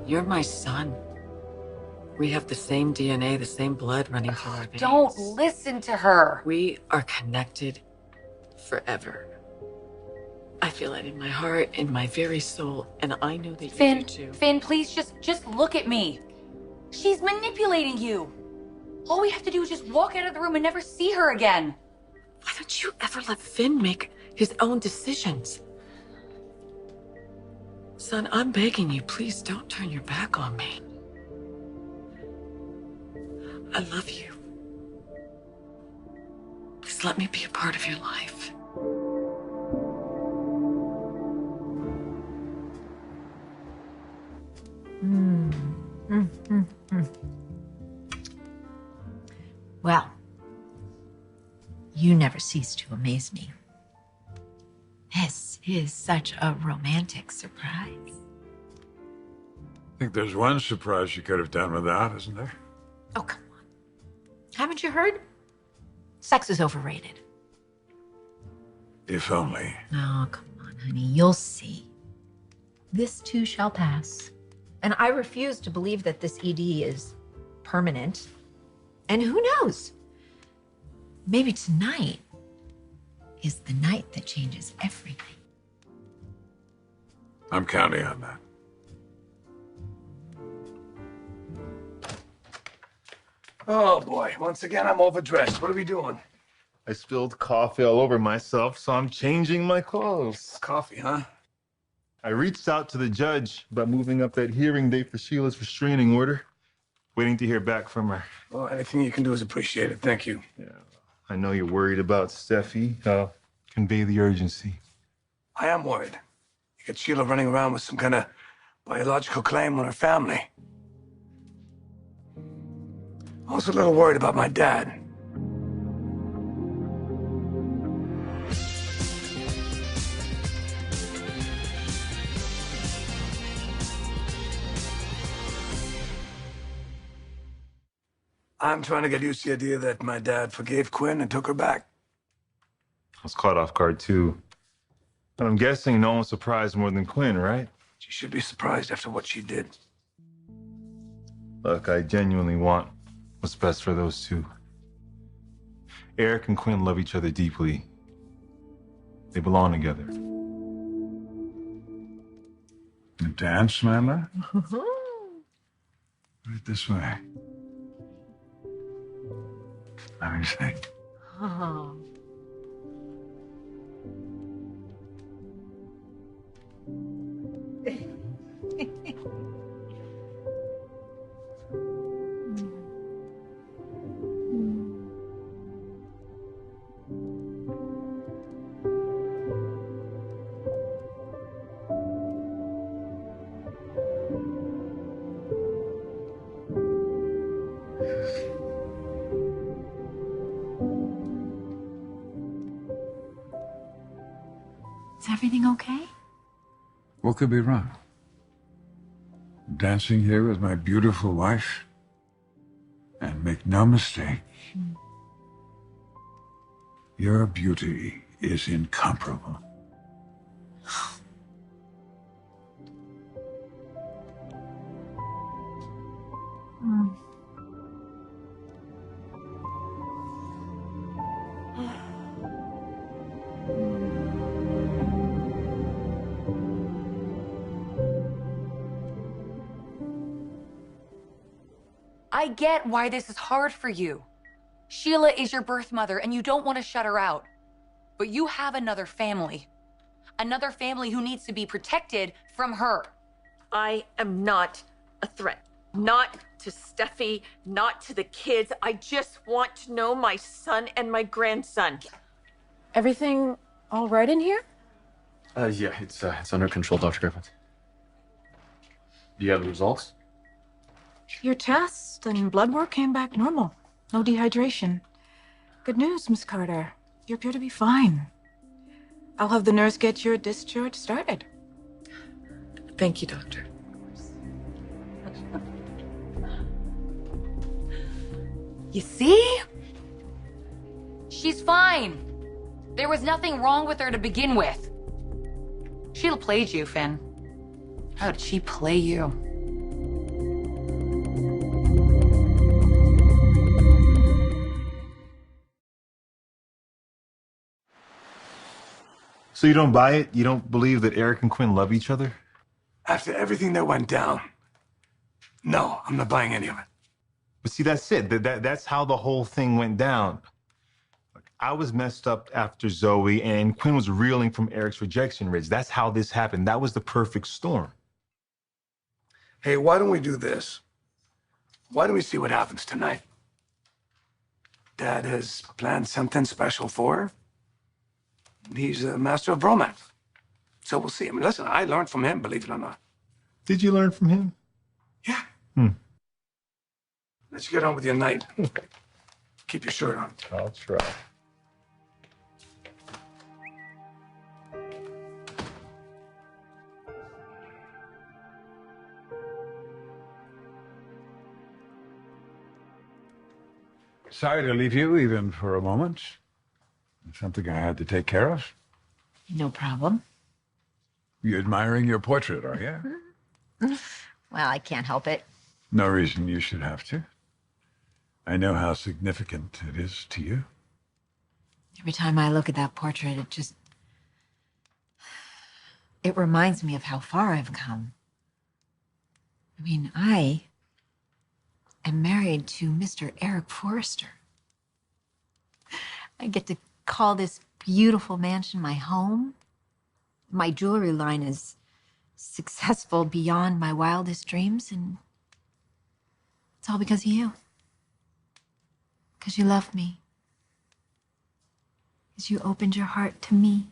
You're my son. We have the same DNA, the same blood running through our veins. Don't listen to her. We are connected forever. I feel it in my heart, in my very soul, and I know that you do too. Finn, please just look at me. She's manipulating you. All we have to do is just walk out of the room and never see her again. Why don't you ever let Finn make his own decisions? Son, I'm begging you, please don't turn your back on me. I love you. Please let me be a part of your life. Well, you never cease to amaze me. This is such a romantic surprise. I think there's one surprise you could have done without, isn't there? Oh, come on. Haven't you heard? Sex is overrated. If only. Oh, come on, honey. You'll see. This too shall pass. And I refuse to believe that this ED is permanent. And who knows? Maybe tonight is the night that changes everything. I'm counting on that. Oh boy, once again I'm overdressed. What are we doing? I spilled coffee all over myself, so I'm changing my clothes. Coffee, huh? I reached out to the judge about moving up that hearing date for Sheila's restraining order. Waiting to hear back from her. Well, anything you can do is appreciated. Thank you. Yeah, I know you're worried about Steffy. I'll convey the urgency. I am worried. You get Sheila running around with some kind of biological claim on her family. I'm also a little worried about my dad. I'm trying to get used to the idea that my dad forgave Quinn and took her back. I was caught off guard, too. And I'm guessing no one's surprised more than Quinn, right? She should be surprised after what she did. Look, I genuinely want what's best for those two. Eric and Quinn love each other deeply. They belong together. The dance, Mama? Put it this way. Let me think. Oh. Is everything okay? What could be wrong? Dancing here with my beautiful wife. And make no mistake, your beauty is incomparable. I get why this is hard for you. Sheila is your birth mother, and you don't want to shut her out. But you have another family. Another family who needs to be protected from her. I am not a threat. Not to Steffi, not to the kids. I just want to know my son and my grandson. Everything all right in here? Yeah, it's under control, Dr. Griffith. Do you have the results? Your tests and blood work came back normal. No dehydration. Good news, Miss Carter. You appear to be fine. I'll have the nurse get your discharge started. Thank you, doctor. You see? She's fine. There was nothing wrong with her to begin with. Sheila played you, Finn. How did she play you? So you don't buy it? You don't believe that Eric and Quinn love each other? After everything that went down, no, I'm not buying any of it. But see, that's it. That's how the whole thing went down. Look, I was messed up after Zoe, and Quinn was reeling from Eric's rejection ridge. That's how this happened. That was the perfect storm. Hey, why don't we do this? Why don't we see what happens tonight? Dad has planned something special for her. He's a master of romance. So we'll see. I mean, listen, I learned from him, believe it or not. Did you learn from him? Yeah. Hmm. Let's get on with your night. Keep your shirt on. I'll try. Sorry to leave you even for a moment. Something I had to take care of. No problem. You admiring your portrait, are you? Well, I can't help it. No reason you should have to. I know how significant it is to you. Every time I look at that portrait, it reminds me of how far I've come. I mean, I am married to Mr. Eric Forrester. I get to call this beautiful mansion my home. My jewelry line is successful beyond my wildest dreams, and it's all because of you. Because you love me. Because you opened your heart to me.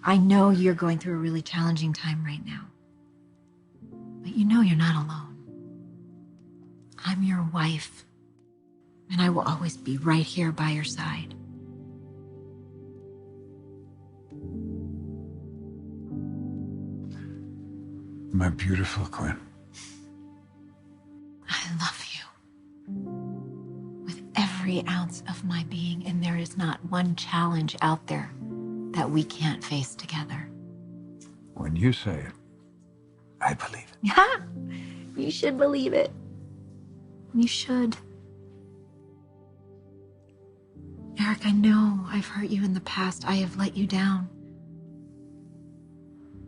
I know you're going through a really challenging time right now. But you know you're not alone. I'm your wife, and I will always be right here by your side. My beautiful Quinn. I love you with every ounce of my being, and there is not one challenge out there that we can't face together. When you say it, I believe it. Yeah, you should believe it. You should. Eric, I know I've hurt you in the past. I have let you down.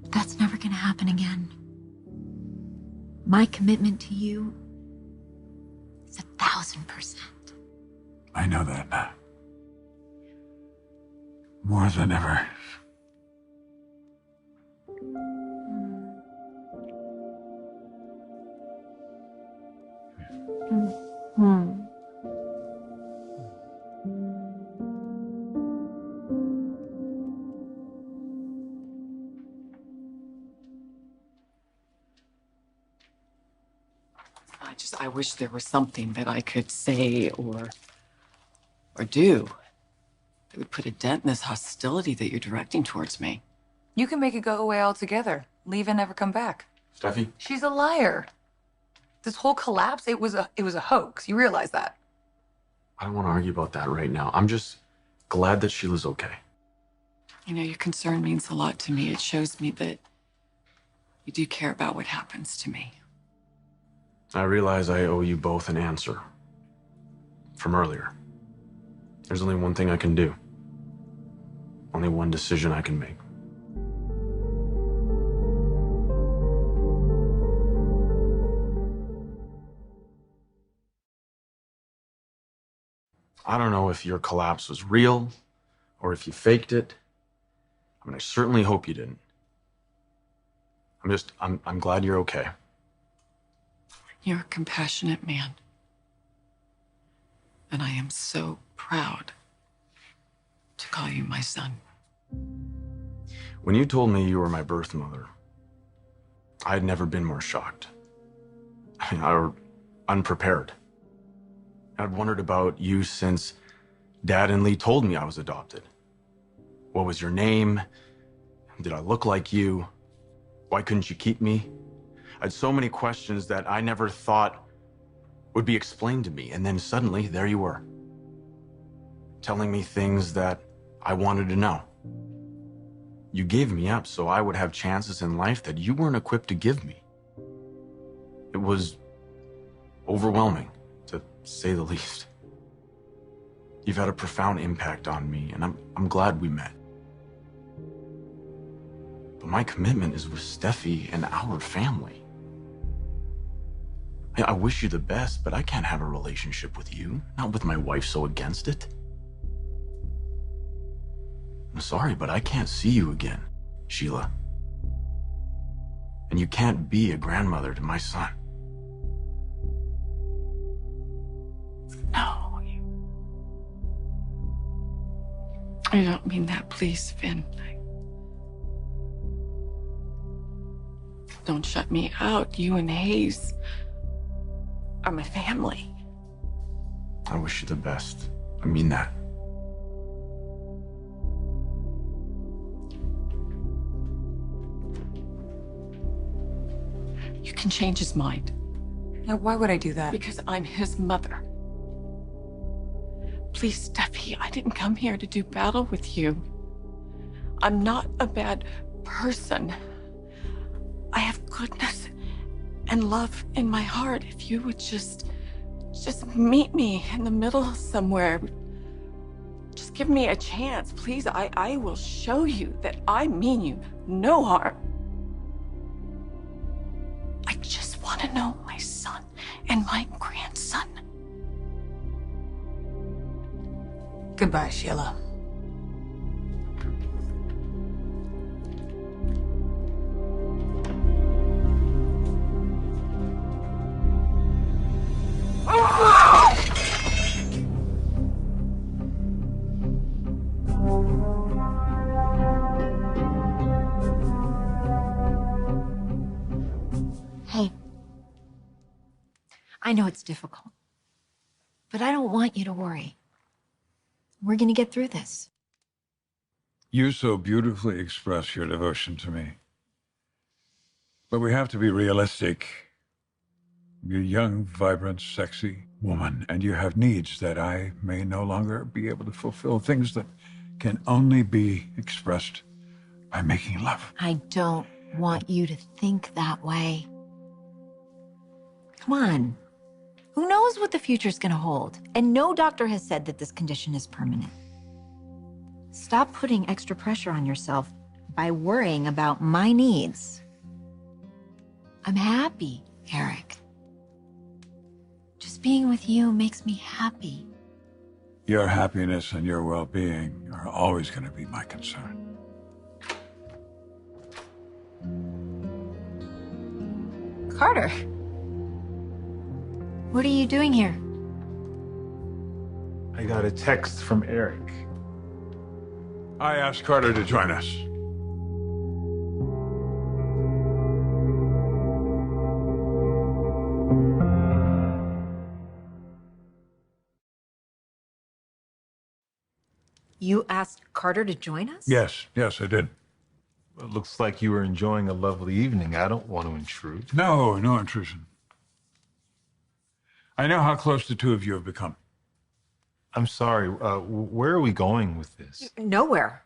But that's never gonna happen again. My commitment to you is 1,000%. I know that now. More than ever. Hmm. I wish there was something that I could say or do that would put a dent in this hostility that you're directing towards me. You can make it go away altogether. Leave and never come back. Steffi? She's a liar. This whole collapse, it was a hoax. You realize that? I don't want to argue about that right now. I'm just glad that Sheila's okay. You know, your concern means a lot to me. It shows me that you do care about what happens to me. I realize I owe you both an answer from earlier. There's only one thing I can do. Only one decision I can make. I don't know if your collapse was real or if you faked it. I mean, I certainly hope you didn't. I'm glad you're okay. You're a compassionate man. And I am so proud to call you my son. When you told me you were my birth mother, I had never been more shocked. I mean, I was unprepared. I'd wondered about you since Dad and Lee told me I was adopted. What was your name? Did I look like you? Why couldn't you keep me? I had so many questions that I never thought would be explained to me. And then suddenly, there you were, telling me things that I wanted to know. You gave me up so I would have chances in life that you weren't equipped to give me. It was overwhelming, to say the least. You've had a profound impact on me, and I'm glad we met. But my commitment is with Steffi and our family. I wish you the best, but I can't have a relationship with you, not with my wife so against it. I'm sorry, but I can't see you again, Sheila. And you can't be a grandmother to my son. No. I don't mean that, please, Finn. Don't shut me out. You and Hayes are my family. I wish you the best. I mean that. You can change his mind. Now, why would I do that? Because I'm his mother. Please, Steffi, I didn't come here to do battle with you. I'm not a bad person. I have goodness and love in my heart. If you would just meet me in the middle somewhere. Just give me a chance, please. I will show you that I mean you no harm. I just want to know my son and my grandson. Goodbye, Sheila. Hey, I know it's difficult, but I don't want you to worry. We're gonna get through this. You so beautifully express your devotion to me. But we have to be realistic. You're a young, vibrant, sexy woman, and you have needs that I may no longer be able to fulfill, things that can only be expressed by making love. I don't want you to think that way. Come on. Who knows what the future's gonna hold? And no doctor has said that this condition is permanent. Stop putting extra pressure on yourself by worrying about my needs. I'm happy, Eric. Just being with you makes me happy. Your happiness and your well-being are always going to be my concern. Carter. What are you doing here? I got a text from Eric. I asked Carter to join us. You asked Carter to join us? Yes, I did. It looks like you were enjoying a lovely evening. I don't want to intrude. No intrusion. I know how close the two of you have become. I'm sorry. Where are we going with this? Nowhere.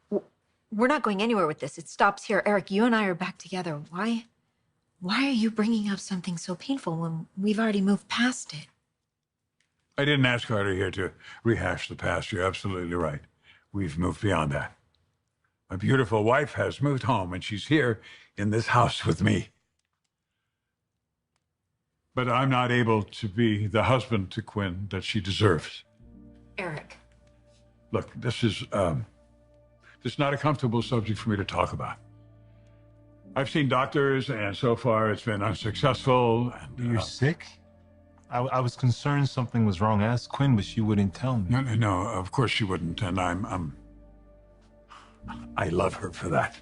We're not going anywhere with this. It stops here. Eric, you and I are back together. Why are you bringing up something so painful when we've already moved past it? I didn't ask Carter here to rehash the past. You're absolutely right. We've moved beyond that. My beautiful wife has moved home, and she's here in this house with me. But I'm not able to be the husband to Quinn that she deserves. Eric. Look, this is not a comfortable subject for me to talk about. I've seen doctors, and so far it's been unsuccessful. And, You're sick? I was concerned something was wrong. I asked Quinn, but she wouldn't tell me. No, of course she wouldn't, and I love her for that.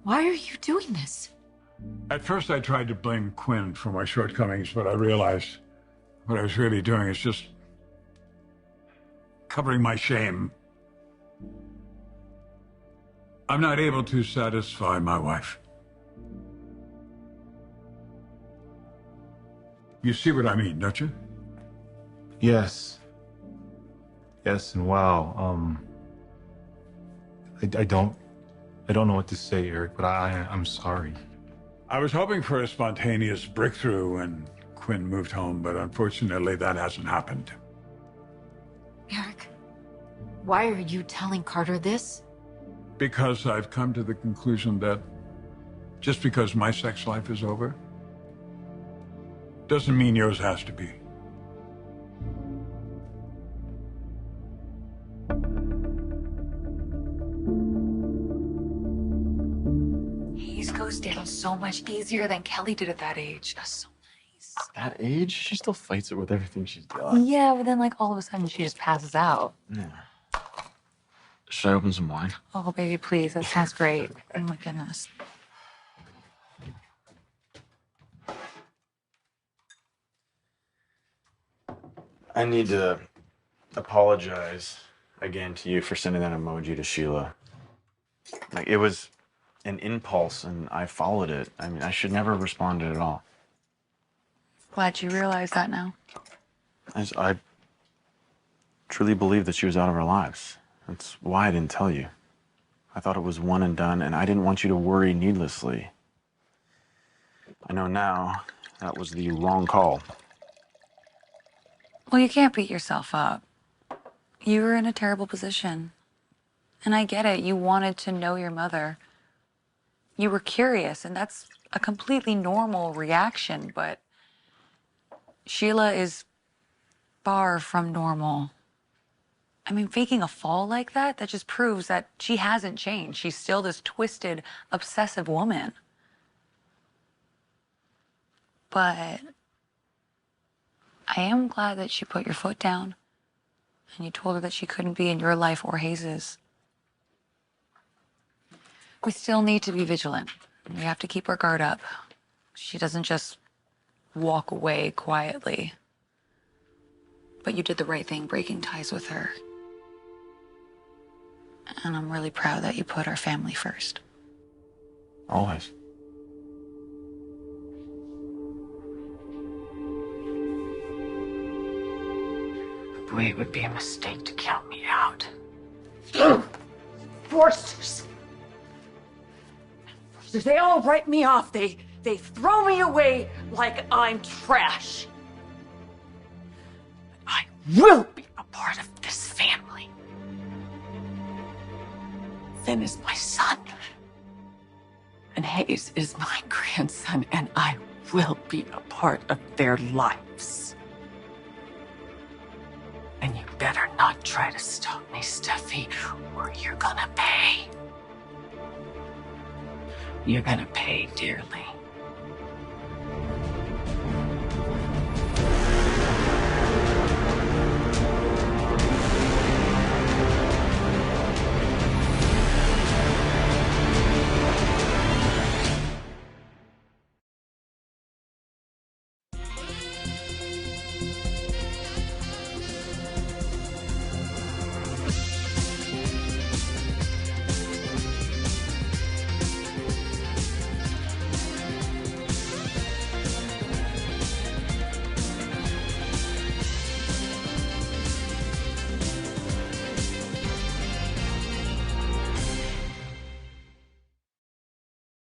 Why are you doing this? At first I tried to blame Quinn for my shortcomings, but I realized what I was really doing is just covering my shame. I'm not able to satisfy my wife. You see what I mean, don't you? Yes. Yes, and wow. I don't know what to say, Eric, but I'm sorry. I was hoping for a spontaneous breakthrough when Quinn moved home, but unfortunately that hasn't happened. Why are you telling Carter this? Because I've come to the conclusion that just because my sex life is over, doesn't mean yours has to be. Hayes goes down so much easier than Kelly did at that age. That's so nice. That age, she still fights it with everything she's got. Yeah, but then like all of a sudden she just passes out. Yeah. Should I open some wine? Oh, baby, please. That sounds great. Oh my goodness. I need to apologize again to you for sending that emoji to Sheila. Like, it was an impulse and I followed it. I mean, I should never have responded at all. Glad you realize that now. I truly believe that she was out of our lives. That's why I didn't tell you. I thought it was one and done, and I didn't want you to worry needlessly. I know now that was the wrong call. Well, you can't beat yourself up. You were in a terrible position. And I get it. You wanted to know your mother. You were curious, and that's a completely normal reaction, but Sheila is far from normal. I mean, faking a fall like that just proves that she hasn't changed. She's still this twisted, obsessive woman. But I am glad that she put your foot down and you told her that she couldn't be in your life or Hayes's. We still need to be vigilant. We have to keep our guard up. She doesn't just walk away quietly. But you did the right thing breaking ties with her. And I'm really proud that you put our family first. Always. Boy, it would be a mistake to count me out. Forcers! They all write me off. They throw me away like I'm trash. I will be a part of this family. Finn is my son. And Hayes is my grandson, and I will be a part of their lives. And you better not try to stop me, Steffy, or you're gonna pay. You're gonna pay dearly.